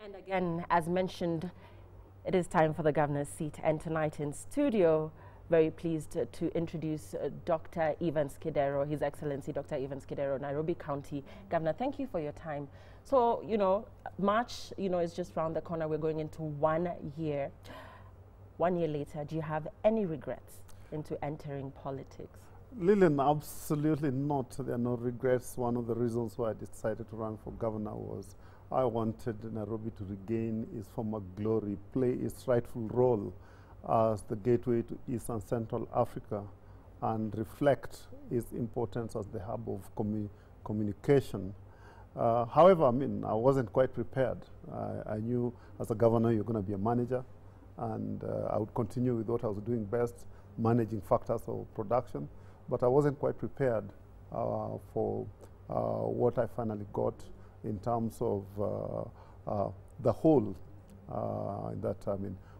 And again, as mentioned, it is time for the governor's seat. And tonight in studio, very pleased to introduce Dr. Evans Kidero, His Excellency Dr. Evans Kidero, Nairobi County Governor. Thank you for your time. So, March, is just around the corner. We're going into 1 year. 1 year later, do you have any regrets into entering politics? Lillian, absolutely not. There are no regrets. One of the reasons why I decided to run for governor was I wanted Nairobi to regain its former glory, play its rightful role as the gateway to East and Central Africa, and reflect its importance as the hub of communication. However, I wasn't quite prepared. I knew as a governor you're going to be a manager, and I would continue with what I was doing best, managing factors of production. But I wasn't quite prepared for what I finally got in terms of the whole.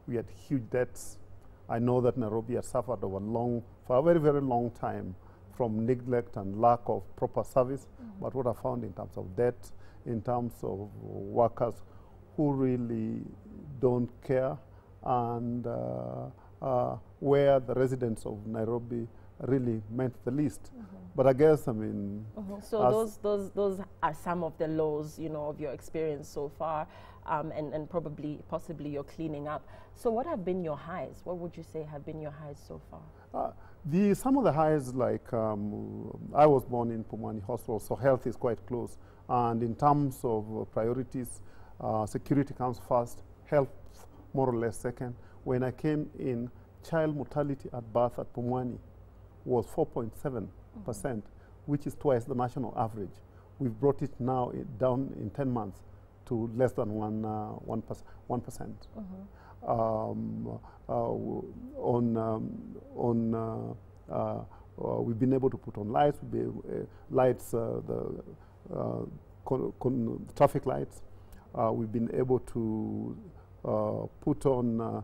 We had huge debts. I know that Nairobi had suffered for a very, very long time from neglect and lack of proper service. Mm-hmm. But what I found in terms of debt, in terms of workers who really don't care, and where the residents of Nairobi really meant the least. Mm-hmm. But I guess, So those are some of the lows, of your experience so far, and possibly you're cleaning up. So what have been your highs? What would you say have been your highs so far? Some of the highs, like I was born in Pumwani Hospital, so health is quite close. And in terms of priorities, security comes first, health more or less second. When I came in, child mortality at birth at Pumwani was 4.7%, which is twice the national average. We've brought it now down in 10 months to less than 1%. We've been able to put on lights, traffic lights. We've been able to put on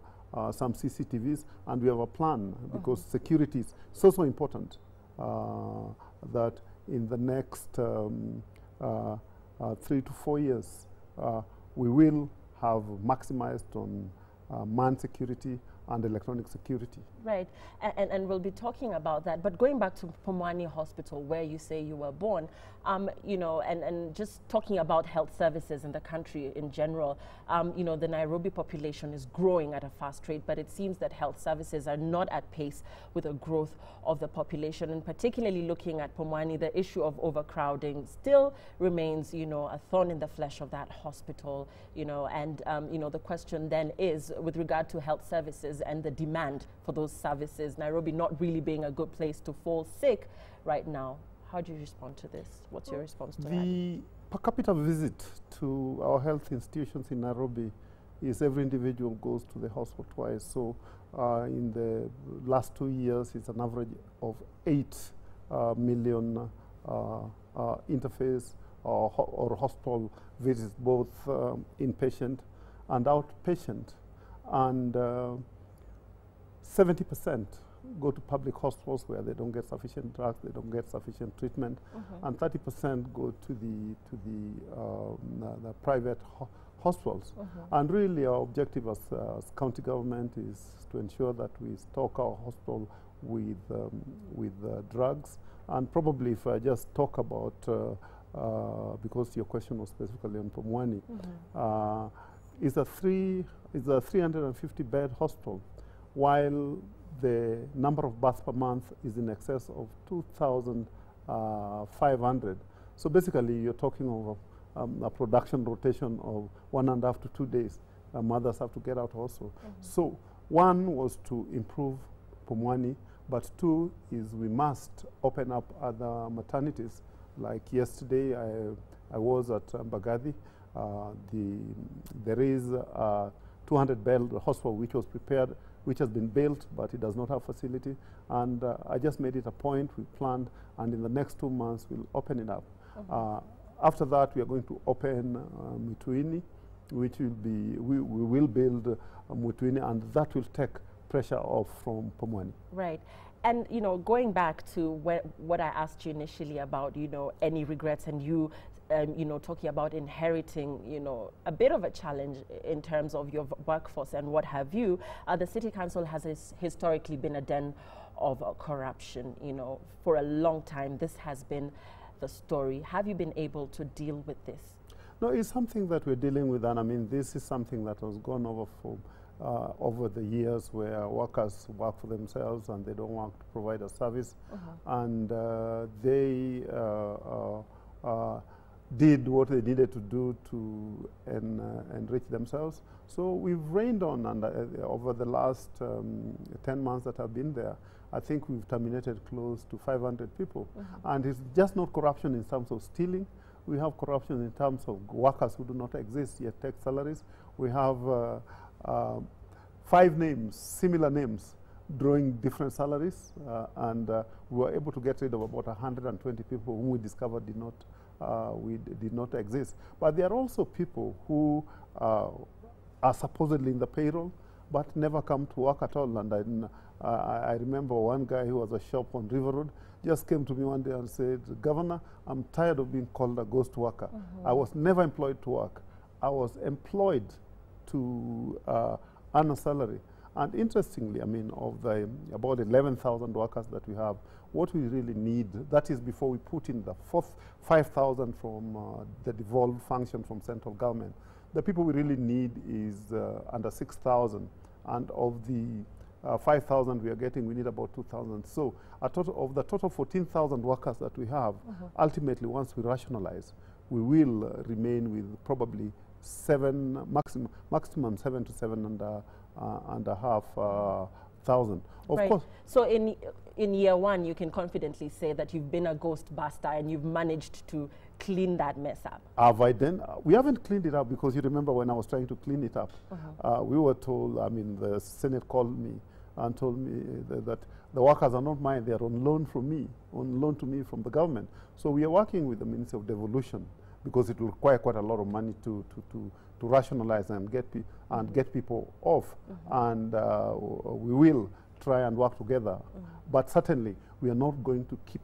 some CCTVs, and we have a plan because security is so important that in the next 3 to 4 years, we will have maximized on manned security and electronic security. Right, and we'll be talking about that. But going back to Pumwani Hospital, where you say you were born, and just talking about health services in the country in general, the Nairobi population is growing at a fast rate, but it seems that health services are not at pace with the growth of the population. And particularly looking at Pumwani, the issue of overcrowding still remains, a thorn in the flesh of that hospital, the question then is, with regard to health services and the demand for those services, Nairobi not really being a good place to fall sick right now. How do you respond to this? What's your response to that? The per capita visit to our health institutions in Nairobi is every individual goes to the hospital twice. So in the last 2 years, it's an average of 8 million interface or hospital visits, both inpatient and outpatient. And 70% go to public hospitals where they don't get sufficient drugs, they don't get sufficient treatment, and 30% go to the private hospitals. And really our objective as county government is to ensure that we stock our hospital with drugs. And probably if I just talk about, because your question was specifically on Pumwani, is a 350-bed hospital, while the number of births per month is in excess of 2,500. So basically, you're talking of a production rotation of 1.5 to 2 days. Mothers have to get out also. So one was to improve Pumwani, but two is we must open up other maternities. Like yesterday, I was at Mbagathi. There is a 200-bed hospital which was prepared, which has been built, but it does not have facility. And I just made it a point, we planned, and in the next 2 months, we'll open it up. After that, we are going to open Mutuini, which will be, we will build Mutuini, and that will take pressure off from Pumwani. Right. And, going back to what I asked you initially about, any regrets, and you you know, talking about inheriting, you know, a bit of a challenge in terms of your workforce and what have you. The City Council has historically been a den of corruption, you know, for a long time. This has been the story. Have you been able to deal with this? No, it's something that we're dealing with, and I mean, this is something that has gone over for over the years, where workers work for themselves and they don't want to provide a service, and they did what they needed to do to enrich themselves. So we've rained on, and over the last 10 months that I've been there, I think we've terminated close to 500 people. And it's just not corruption in terms of stealing. We have corruption in terms of workers who do not exist yet take salaries. We have 5 names, similar names, drawing different salaries, and we were able to get rid of about 120 people whom we discovered did not exist. But there are also people who are supposedly in the payroll but never come to work at all. And I remember one guy who was a shop on River Road just came to me one day and said, "Governor, I'm tired of being called a ghost worker. I was never employed to work. I was employed to earn a salary." And interestingly, I mean, of the about 11,000 workers that we have, what we really need, that is before we put in the 5,000 from the devolved function from central government, the people we really need is under 6,000. And of the 5,000 we are getting, we need about 2,000. So a total of the total 14,000 workers that we have, ultimately, once we rationalize, we will remain with probably maximum 7 to 7.5 thousand. Of course. So in year one, you can confidently say that you've been a ghost buster and you've managed to clean that mess up. We haven't cleaned it up, because you remember when I was trying to clean it up, we were told, I mean, the Senate called me and told me that the workers are not mine, they are on loan from me, on loan to me from the government. So we are working with the Ministry of Devolution, because it will require quite a lot of money to rationalize and get people off, and we will try and work together. But certainly, we are not going to keep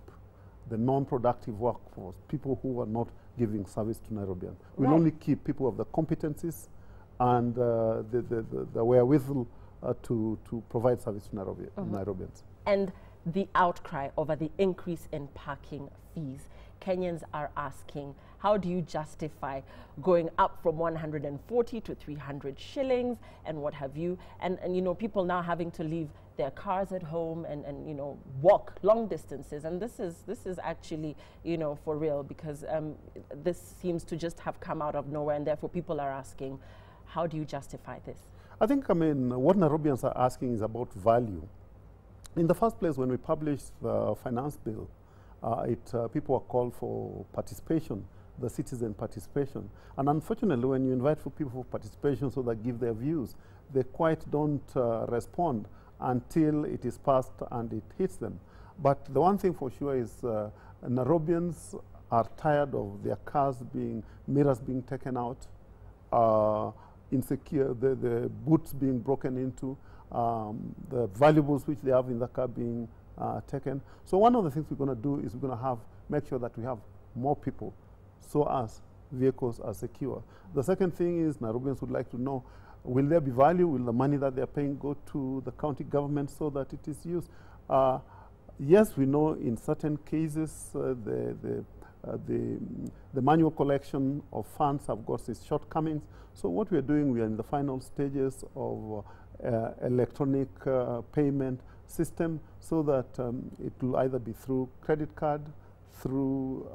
the non-productive workforce, people who are not giving service to Nairobians. We'll only keep people of the competencies and the wherewithal to provide service to Nairobians. And the outcry over the increase in parking fees. Kenyans are asking, how do you justify going up from 140 to 300 shillings and what have you? And you know, people now having to leave their cars at home and you know, walk long distances. And this is actually, you know, for real, because this seems to just have come out of nowhere, and therefore people are asking, how do you justify this? I think, I mean, what Nairobians are asking is about value. In the first place, when we published the finance bill, people are called for participation, the citizen participation. And unfortunately, when you invite people for participation so they give their views, they quite don't respond until it is passed and it hits them. But the one thing for sure is Nairobians are tired of their mirrors being taken out, insecure, the boots being broken into, the valuables which they have in the car being taken. So one of the things we're going to do is we're going to make sure that we have more people, so as vehicles are secure. The second thing is Nairobians would like to know, will there be value? Will the money that they're paying go to the county government so that it is used? Yes, we know in certain cases the manual collection of funds have got its shortcomings. So what we're doing, we are in the final stages of electronic payment system, so that it will either be through credit card, through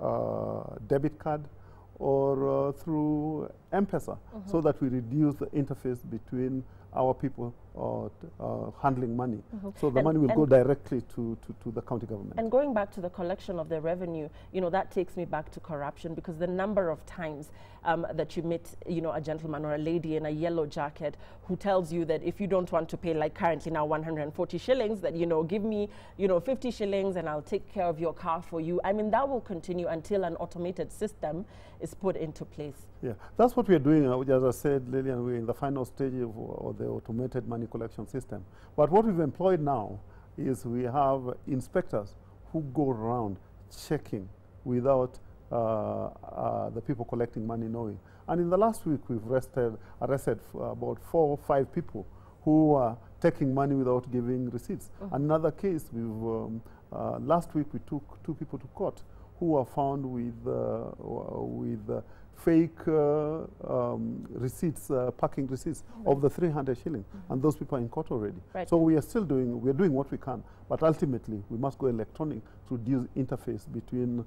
debit card, or through M-Pesa, so that we reduce the interface between our people handling money. So the money will go directly to the county government. And going back to the collection of the revenue, you know, that takes me back to corruption, because the number of times that you meet, you know, a gentleman or a lady in a yellow jacket who tells you that if you don't want to pay, like currently now 140 shillings, that, you know, give me, you know, 50 shillings and I'll take care of your car for you. I mean, that will continue until an automated system is put into place. Yeah, that's what we are doing. As I said, Lillian, we're in the final stage of the automated money collection system. But what we've employed now is we have inspectors who go around checking without the people collecting money knowing. And in the last week, we've arrested about 4 or 5 people who are taking money without giving receipts. Another case, last week we took 2 people to court who were found with fake receipts, parking receipts of the 300 shilling, and those people are in court already. Right. So we are still doing what we can, but ultimately we must go electronic to reduce interface between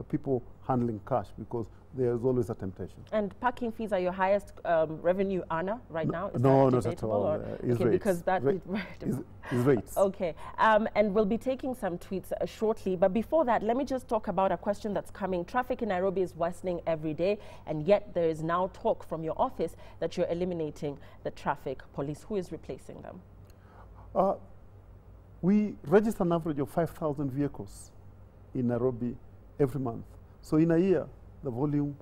people handling cash, because there's always a temptation. And parking fees are your highest revenue earner right now? Is no, that not at all. Okay, rates. Because that is rates. Okay, and we'll be taking some tweets shortly, but before that, let me just talk about a question that's coming. Traffic in Nairobi is worsening every day, and yet there is now talk from your office that you're eliminating the traffic police. Who is replacing them? We register an average of 5,000 vehicles in Nairobi every month. So in a year, the volume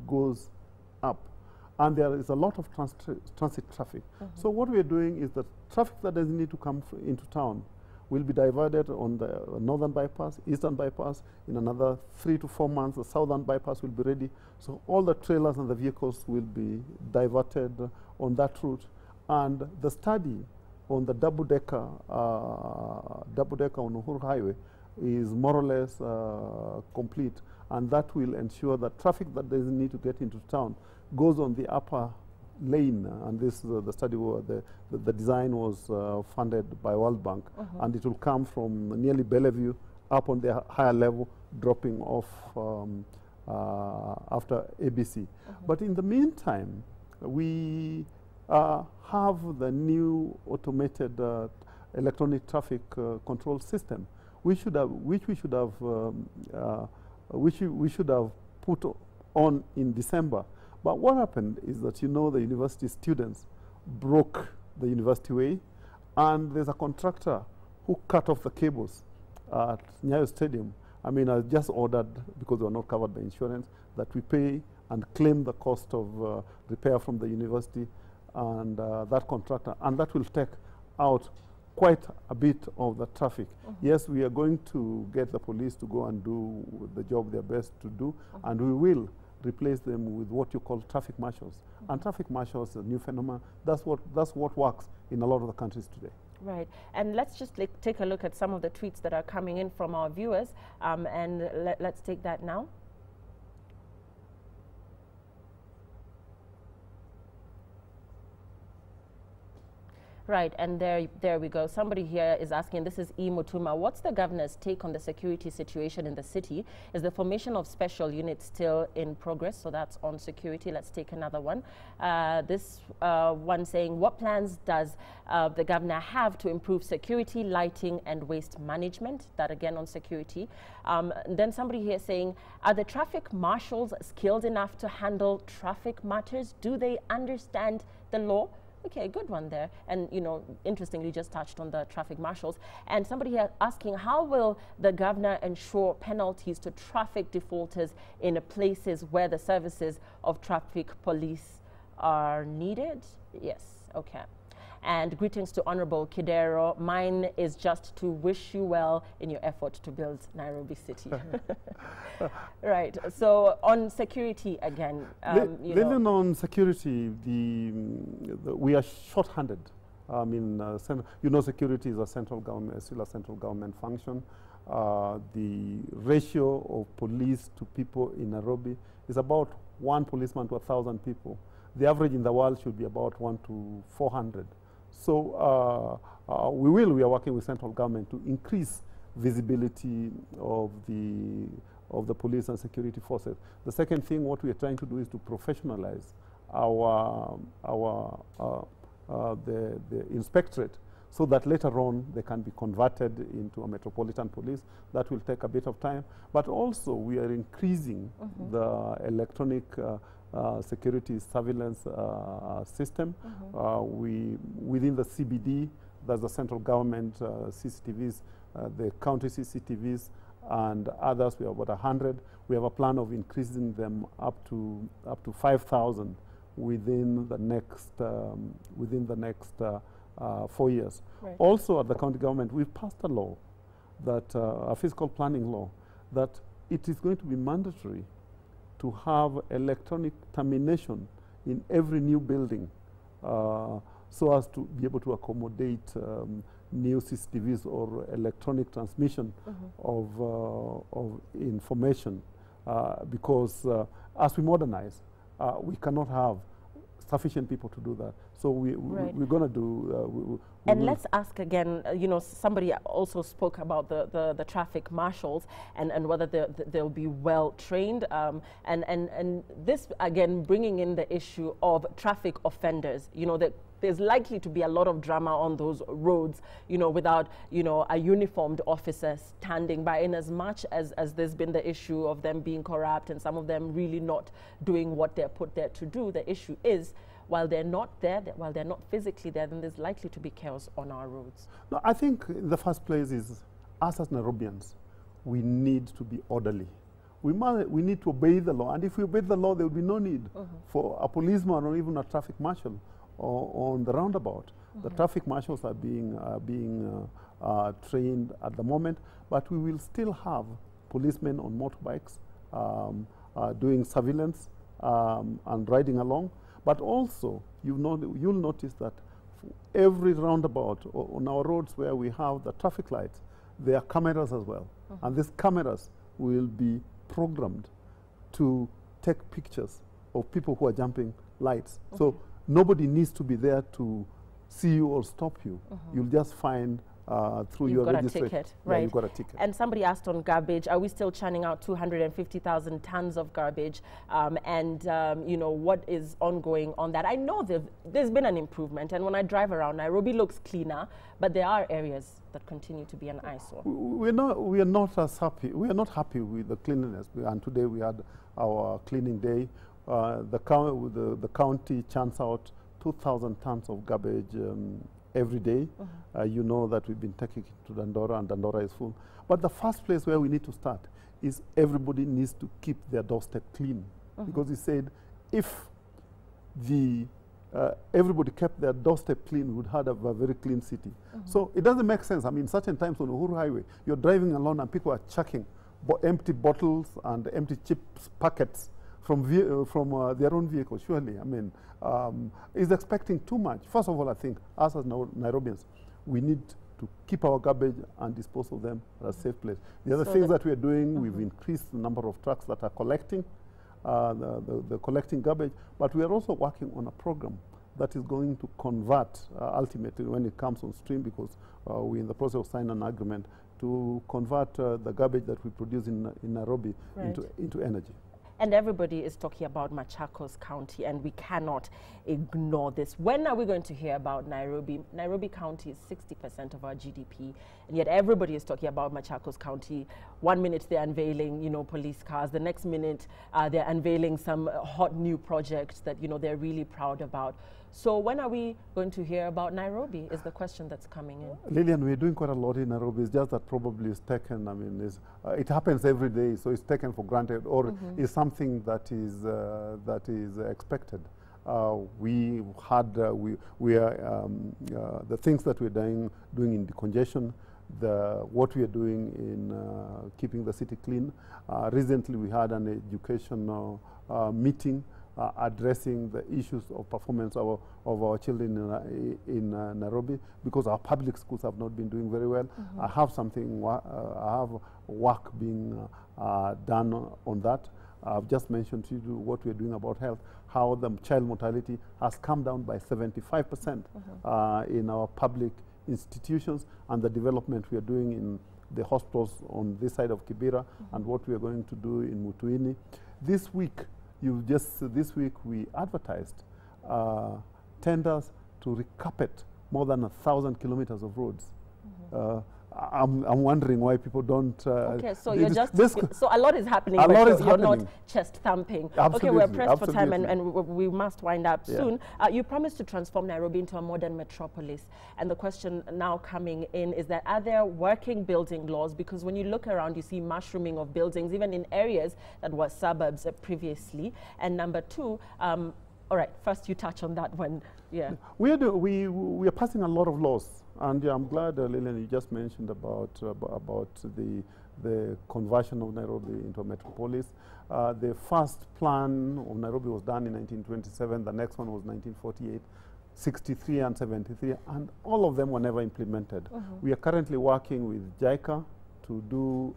goes up, and there is a lot of transit traffic. So what we are doing is that traffic that doesn't need to come into town will be diverted on the northern bypass, eastern bypass. In another 3 to 4 months, the southern bypass will be ready. So all the trailers and the vehicles will be diverted on that route. And the study on the double-decker on Uhuru Highway is more or less complete, and that will ensure that traffic that doesn't need to get into town goes on the upper lane. And this the study, the design was funded by World Bank, and it will come from nearly Bellevue up on the higher level, dropping off after ABC. But in the meantime, we have the new automated electronic traffic control system, which we should have put on in December. But what happened is that, you know, the university students broke the university way, and there's a contractor who cut off the cables at Nyayo Stadium. I mean, I just ordered, because they were not covered by insurance, that we pay and claim the cost of repair from the university and that contractor, and that will take out quite a bit of the traffic. Yes, we are going to get the police to go and do the job they're best to do, and we will replace them with what you call traffic marshals. And traffic marshals is a new phenomenon. That's what works in a lot of the countries today. Right, and let's just take a look at some of the tweets that are coming in from our viewers, and let's take that now. Right, and there we go. Somebody here is asking, this is E. Mutuma, what's the governor's take on the security situation in the city? Is the formation of special units still in progress? So that's on security. Let's take another one. This one saying, what plans does the governor have to improve security, lighting, and waste management? That again on security. Then somebody here saying, are the traffic marshals skilled enough to handle traffic matters? Do they understand the law? Okay, good one there. And, you know, interestingly, just touched on the traffic marshals. And somebody here asking, how will the governor ensure penalties to traffic defaulters in places where the services of traffic police are needed? Yes, okay. And greetings to Honorable Kidero. Mine is just to wish you well in your effort to build Nairobi City. Right. So on security again, Living on security, we are short-handed. I mean, you know, security is a central government, still a central government function. The ratio of police to people in Nairobi is about 1 policeman to 1,000 people. The average in the world should be about 1 to 400. So we are working with central government to increase visibility of the police and security forces. The second thing, what we are trying to do is to professionalize the inspectorate, so that later on they can be converted into a metropolitan police. That will take a bit of time. But also we are increasing the electronic security surveillance system. Within the CBD, there's the central government CCTVs, the county CCTVs, and others. We have about 100. We have a plan of increasing them up to 5,000 within the next 4 years. Right. Also, at the county government, we've passed a law, that a fiscal planning law, that it is going to be mandatory to have electronic termination in every new building so as to be able to accommodate new CCTVs or electronic transmission of information because as we modernize, we cannot have sufficient people to do that. So we're going to do... and let's ask again, you know, somebody also spoke about the traffic marshals and whether they'll be well trained. And this, again, bringing in the issue of traffic offenders, you know, that there's likely to be a lot of drama on those roads, you know, without, you know, a uniformed officer standing by, in as much as there's been the issue of them being corrupt and some of them really not doing what they're put there to do. The issue is, while they're not there, while they're not physically there, then there's likely to be chaos on our roads. No, I think in the first place is, us as Nairobians, we need to be orderly. We need to obey the law, and if we obey the law, there will be no need for a policeman or even a traffic marshal on the roundabout. The traffic marshals are being trained at the moment, but we will still have policemen on motorbikes doing surveillance and riding along. But also, you'll notice that every roundabout on our roads where we have the traffic lights, there are cameras as well. And these cameras will be programmed to take pictures of people who are jumping lights. So nobody needs to be there to see you or stop you. You'll just find through your registration. You've got a ticket, right? Yeah, you've got a ticket. And somebody asked on garbage, are we still churning out 250,000 tons of garbage? You know, what is ongoing on that? I know there's been an improvement, and when I drive around, Nairobi looks cleaner, but there are areas that continue to be an eyesore. We are not happy with the cleanliness. And today we had our cleaning day. The county churns out 2,000 tons of garbage every day. You know that we've been taking it to Dandora, and Dandora is full. But the first place where we need to start is everybody needs to keep their doorstep clean. Because he said if everybody kept their doorstep clean, we would have a very clean city. So it doesn't make sense. I mean, certain times on Uhuru Highway, you're driving along and people are chucking empty bottles and empty chips packets from their own vehicles. Surely, I mean, is expecting too much. First of all, I think us as Nairobians, we need to keep our garbage and dispose of them at a safe place. The other things that we are doing, we've increased the number of trucks that are collecting, collecting garbage, but we are also working on a program that is going to convert ultimately when it comes on stream, because we're in the process of signing an agreement to convert the garbage that we produce in Nairobi into energy. And everybody is talking about Machakos County, and we cannot ignore this. When are we going to hear about Nairobi? Nairobi County is 60% of our GDP, and yet everybody is talking about Machakos County. One minute they're unveiling, you know, police cars. The next minute they're unveiling some hot new projects that, you know, they're really proud about. So when are we going to hear about Nairobi is the question that's coming in. Lillian, we're doing quite a lot in Nairobi. It's just that probably it's taken, I mean, it happens every day, so it's taken for granted, or is something that is expected. The things that we're doing in decongestion, what we are doing in keeping the city clean. Recently, we had an educational meeting addressing the issues of performance of our children in Nairobi, because our public schools have not been doing very well. I have work being done on that. I've just mentioned to you what we're doing about health, how the child mortality has come down by 75% in our public institutions, and the development we are doing in the hospitals on this side of Kidero, and what we are going to do in Mutuini. This week we advertised tenders to recarpet more than 1,000 kilometers of roads. I'm wondering why people don't. Okay, so you're just so a lot is happening. You're not chest thumping. Absolutely, okay, we're pressed for time, and we must wind up soon. You promised to transform Nairobi into a modern metropolis, and the question now coming in is that are there working building laws? Because when you look around, you see mushrooming of buildings, even in areas that were suburbs previously. And number two, All right, first you touch on that one. Yeah. We are passing a lot of laws, and I'm glad, Lillian, you just mentioned about the conversion of Nairobi into a metropolis. The first plan of Nairobi was done in 1927. The next one was 1948. 63 and 73, and all of them were never implemented. We are currently working with JICA to do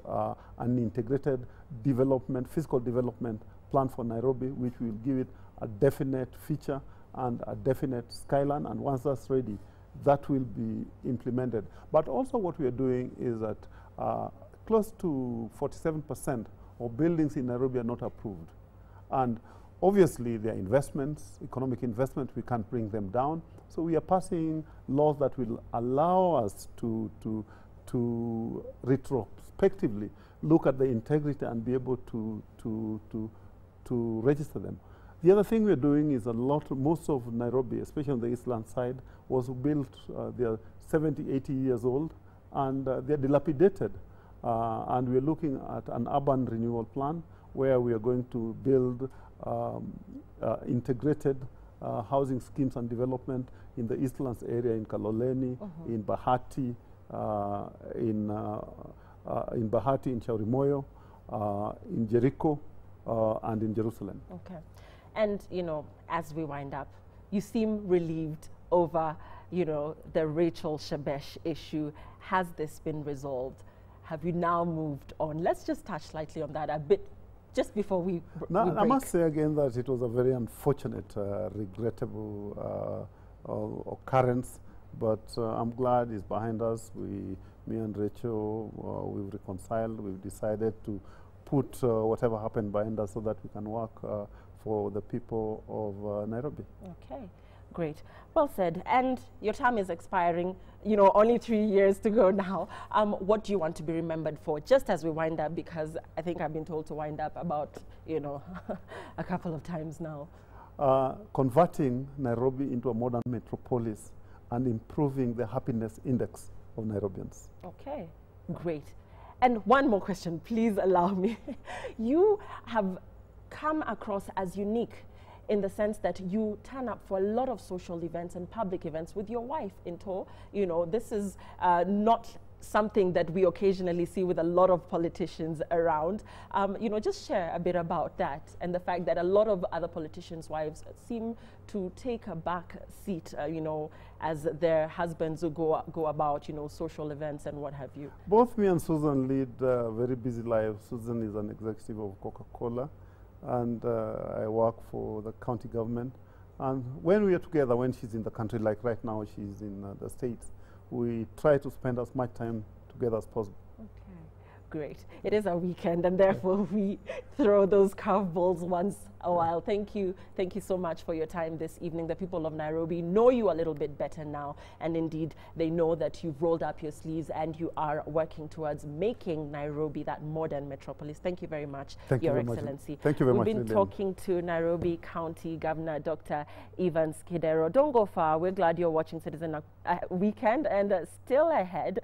an integrated development, physical development plan for Nairobi, which will give it a definite feature and a definite skyline, and once that's ready, that will be implemented. But also what we are doing is that close to 47% of buildings in Nairobi are not approved. And obviously, there are investments, economic investment, we can't bring them down. So we are passing laws that will allow us to retrospectively look at the integrity and be able to register them. The other thing we're doing is most of Nairobi, especially on the Eastland side, was built, they're 70, 80 years old, and they're dilapidated. And we're looking at an urban renewal plan where we are going to build integrated housing schemes and development in the Eastlands area, in Kaloleni, in Bahati, in Chaurimoyo, in Jericho, and in Jerusalem. Okay. And, you know, as we wind up, you seem relieved over, you know, the Rachel Shebesh issue. Has this been resolved? Have you now moved on? Let's just touch slightly on that a bit just before we I must say again that it was a very unfortunate, regrettable occurrence, but I'm glad it's behind us. Me and Rachel, we've reconciled. We've decided to put whatever happened behind us so that we can work for the people of Nairobi. Okay, great. Well said. And your term is expiring, you know, only 3 years to go now. What do you want to be remembered for, just as we wind up, because I think I've been told to wind up about, you know, a couple of times now. Converting Nairobi into a modern metropolis and improving the happiness index of Nairobians. Okay, great. And one more question, please allow me. You have come across as unique in the sense that you turn up for a lot of social events and public events with your wife in tow. You know, this is not something that we occasionally see with a lot of politicians around. You know, just share a bit about that and the fact that a lot of other politicians' wives seem to take a back seat, you know, as their husbands go about, you know, social events and what have you. Both me and Susan lead very busy lives. Susan is an executive of Coca-Cola, and I work for the county government. And when we are together, when she's in the country, like right now she's in the States, we try to spend as much time together as possible. Okay, great. It is a weekend, and therefore we throw those curveballs once a while. Thank you so much for your time this evening. The people of Nairobi know you a little bit better now, and indeed they know that you've rolled up your sleeves and you are working towards making Nairobi that modern metropolis. Thank you very much, Your Excellency. Thank you very much. We've been talking to Nairobi County Governor Dr. Evans Kidero. Don't go far. We're glad you're watching Citizen Weekend, and still ahead.